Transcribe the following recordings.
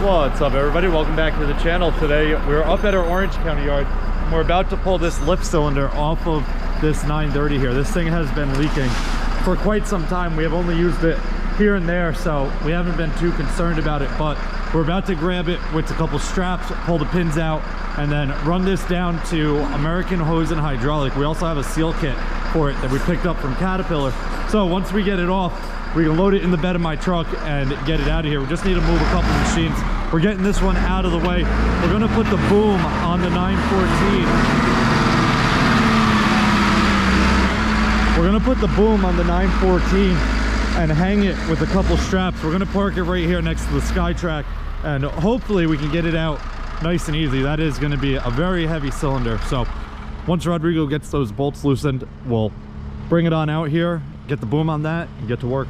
What's up, everybody? Welcome back to the channel. Today we're up at our Orange County yard and we're about to pull this lift cylinder off of this 930 here. This thing has been leaking for quite some time. We have only used it here and there, so we haven't been too concerned about it, but we're about to grab it with a couple straps, pull the pins out, and then run this down to American Hose and Hydraulic. We also have a seal kit for it that we picked up from Caterpillar. So once we get it off, we can load it in the bed of my truck and get it out of here. We just need to move a couple machines. We're getting this one out of the way. We're gonna put the boom on the 914. We're gonna put the boom on the 914 and hang it with a couple straps. We're gonna park it right here next to the SkyTrack, and hopefully we can get it out nice and easy. That is gonna be a very heavy cylinder. So once Rodrigo gets those bolts loosened, we'll bring it on out here, get the boom on that, and get to work.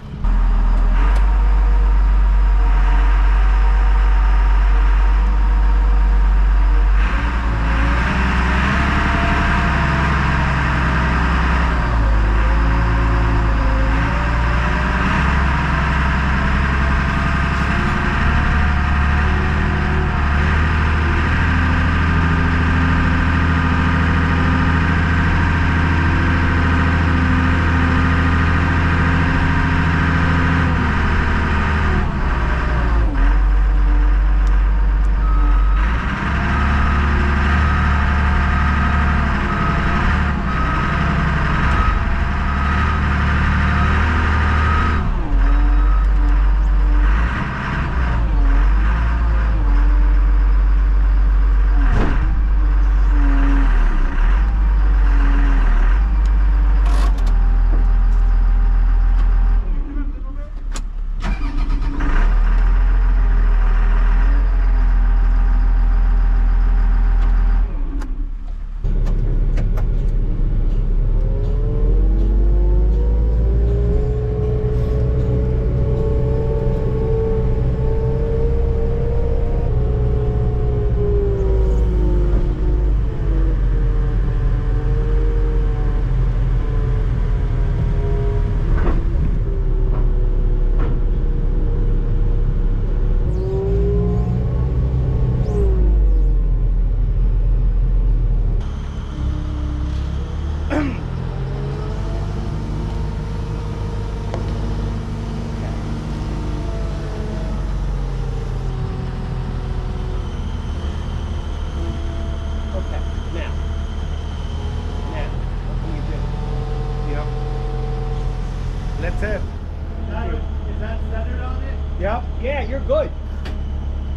That's it. Is that centered on it? Yep. Yeah, you're good.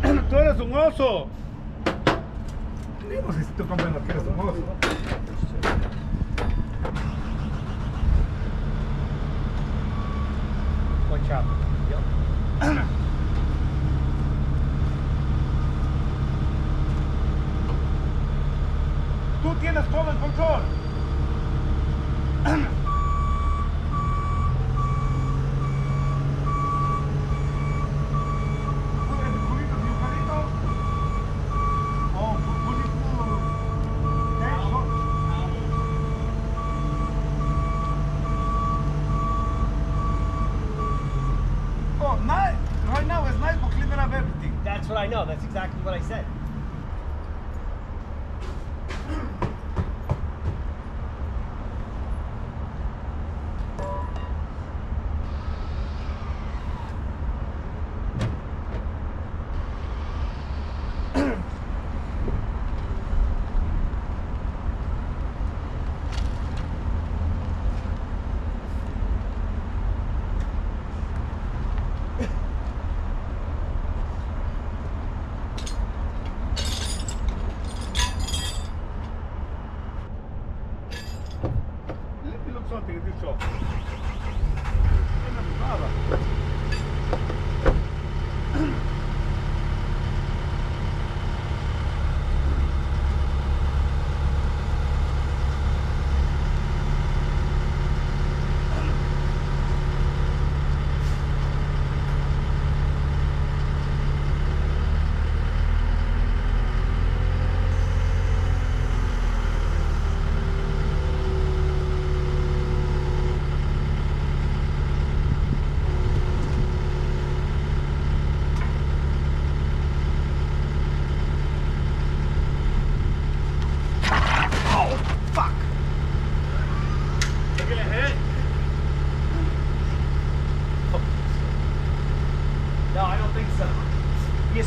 Tú eres un oso. No sé si tú comprendes que eres un oso. Watch out. Yep. Tú tienes todo el control. Right now it's nice for cleaning up everything. That's what I know. That's exactly what I said. You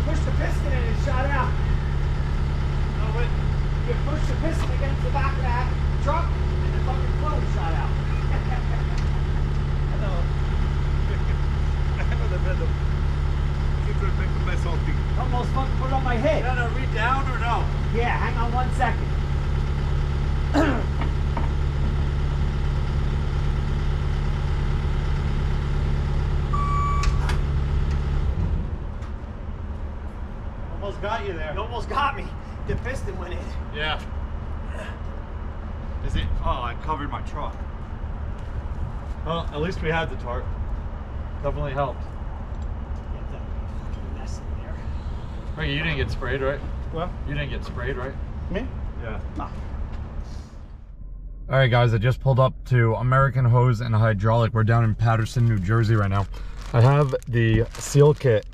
push the piston and it shot out. Oh, wait. You push the piston against the back of that truck and the fucking fluid shot out. I know. I know the rhythm. Keep it making myself think. Almost fucking put it on my head. No, read down or no? Yeah, hang on 1 second. Almost got you there. You almost got me. The piston went in. Yeah. Is it? Oh, I covered my truck. Well, at least we had the torque. Definitely helped. Get that fucking mess in there. Frankie, you didn't get sprayed, right? What? You didn't get sprayed, right? Me? Yeah. No. All right, guys, I just pulled up to American Hose and Hydraulic. We're down in Paterson, New Jersey right now. I have the seal kit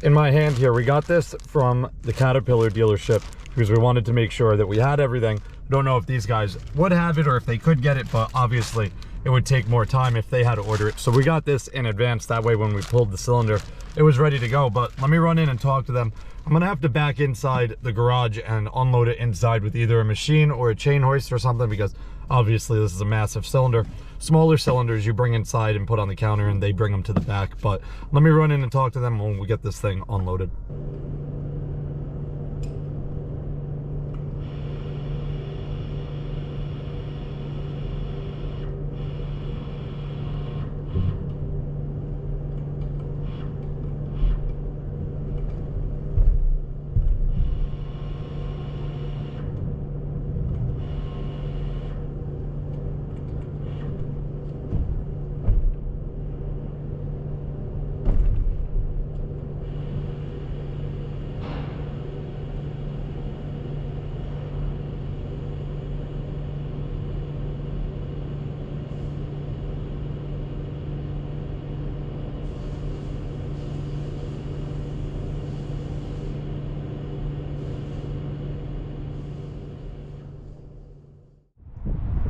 in my hand here. We got this from the Caterpillar dealership because we wanted to make sure that we had everything. Don't know if these guys would have it or if they could get it, but obviously it would take more time if they had to order it. So we got this in advance. That way when we pulled the cylinder, it was ready to go. But let me run in and talk to them. I'm gonna have to back inside the garage and unload it inside with either a machine or a chain hoist or something, because obviously this is a massive cylinder. Smaller cylinders you bring inside and put on the counter and they bring them to the back. But let me run in and talk to them when we get this thing unloaded.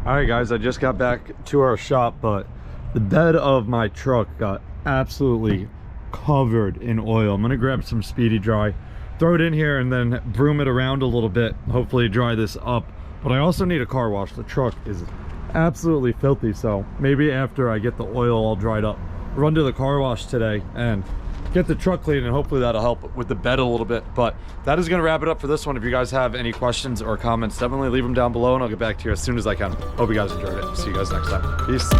All right, guys, I just got back to our shop, but the bed of my truck got absolutely covered in oil. I'm gonna grab some Speedy Dry, throw it in here, and then broom it around a little bit, hopefully dry this up. But I also need a car wash. The truck is absolutely filthy, so maybe after I get the oil all dried up, run to the car wash today and get the truck clean, and hopefully that'll help with the bed a little bit. But that is going to wrap it up for this one. If you guys have any questions or comments, definitely leave them down below and I'll get back to you as soon as I can. Hope you guys enjoyed it. See you guys next time. Peace.